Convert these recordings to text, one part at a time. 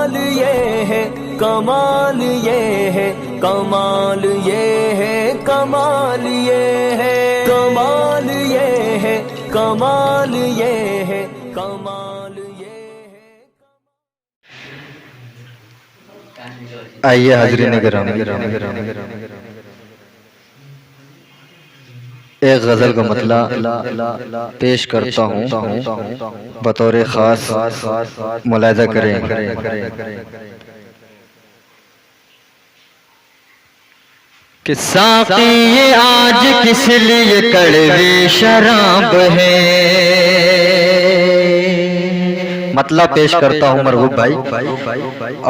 کمال یہ ہے، کمال یہ ہے، کمال یہ ہے، کمال یہ ہے، کمال یہ ہے، کمال یہ ہے، کمال یہ ہے۔ آئیے حاضرین گرامی، ایک غزل کا مطلع پیش کرتا ہوں، بطور خاص ملاحظہ کریں۔ کہ ساقی یہ آج کس لیے کڑوی شراب ہے، مطلب پیش کرتا ہوں مرغوب بھائی،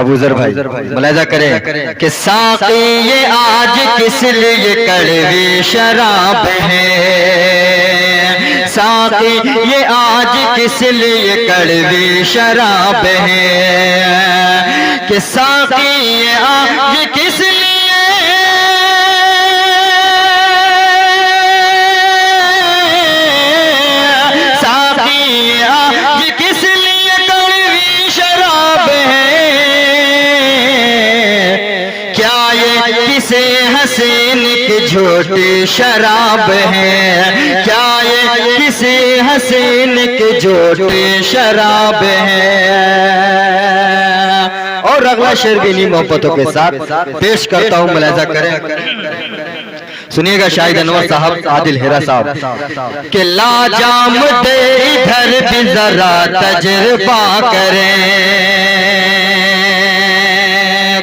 ابو ذر بھائی، ملاحظہ کریں کہ ساقی یہ آج کس لیے کڑوی شراب ہے، ساقی یہ آج کس لیے کڑوی شراب ہے، کہ ساقی یہ آج کس لیے حسین کی جھوٹی شراب ہے، کیا یہ کسی حسین کی جھوٹی شراب ہے۔ اور اگلا شعر بھی انہی محبتوں کے ساتھ پیش کرتا ہوں، ملاحظہ کریں، سنیے گا شاہد انور صاحب، عادل ہیرا صاحب، کہ لا جام دے ادھر بھی ذرا تجربہ کریں۔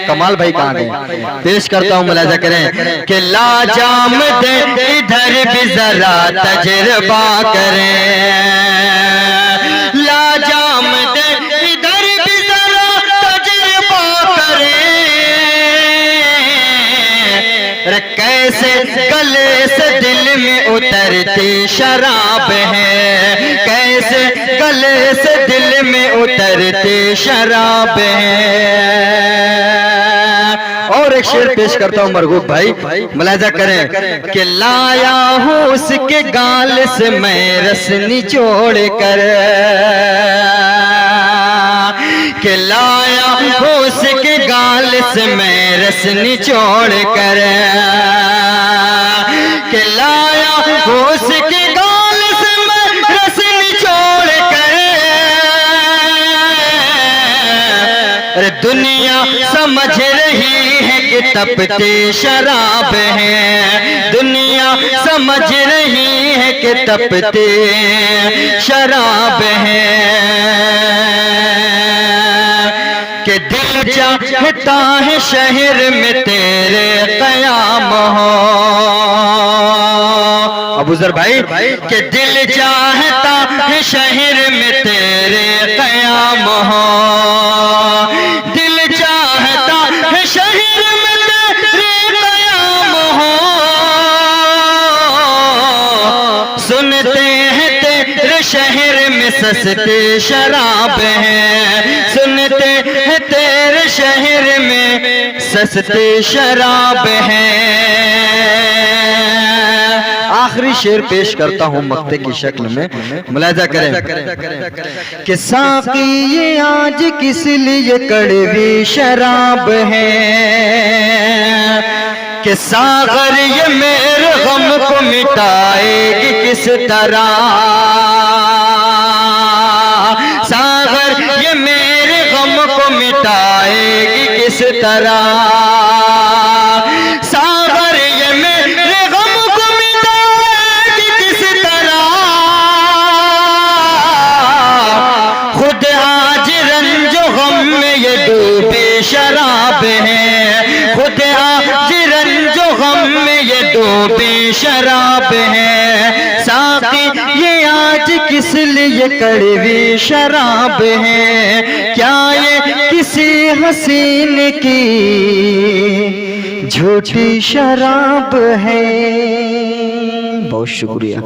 کمال بھائی کہاں گئے؟ پیش کرتا ہوں، ملاحظہ کریں کہ لا جام دے ادھر بھی ذرا تجربہ کریں، لا جام دے ادھر بھی ذرا تجربہ کریں، کیسے گلے سے دل میں اترتی شراب ہے، کیسے گلے سے دل میں اترتی شراب ہے۔ اور ایک شعر پیش کرتا ہوں مرغوب بھائی، ملاحظہ کریں کہ لایا ہوں اس کے گال سے میں رس نچوڑ کر، کہ لایا ہوں اس کے گال سے میں رس نچوڑ کر، کہ لایا ہوں اس کے گال سے میں رس نچوڑ کر، دنیا سمجھ رہی ہے کہ تپتی شراب ہے، دنیا سمجھ رہی ہے کہ تپتی شراب ہے، کہ دل چاہتا ہے شہر میں تیرے قیام ہو، ابو ذر بھائی، کہ دل چاہتا ہے شہر میں تیرے قیام ہو، دل چاہتا ہے شہر میں تیرے قیام ہو، سنتے ہیں تیرے شہر میں سستی شراب ہے، سنتے ہیں تیرے شہر میں سستی شراب ہے۔ آخری شعر پیش کرتا ہوں مقطع کی شکل میں، ملاحظہ کریں کہ ساقی یہ آج کس لیے کڑوی شراب ہے، کہ ساغر یہ میرے غم کو مٹائے گی کس طرح، ساغر یہ میرے غم کو مٹائے گی کس طرح، ساغر یہ میرے غم کو مٹائے گی کس طرح، خود آج رنج و غم میں یہ ڈوبی شراب ہے، خود آج رنج و غم میں یہ ڈوبی شراب ہے، ساقی یہ آج کس لیے کڑوی شراب ہے، کیا یہ کسی حسین کی جھوٹی شراب ہے۔ بہت شکریہ۔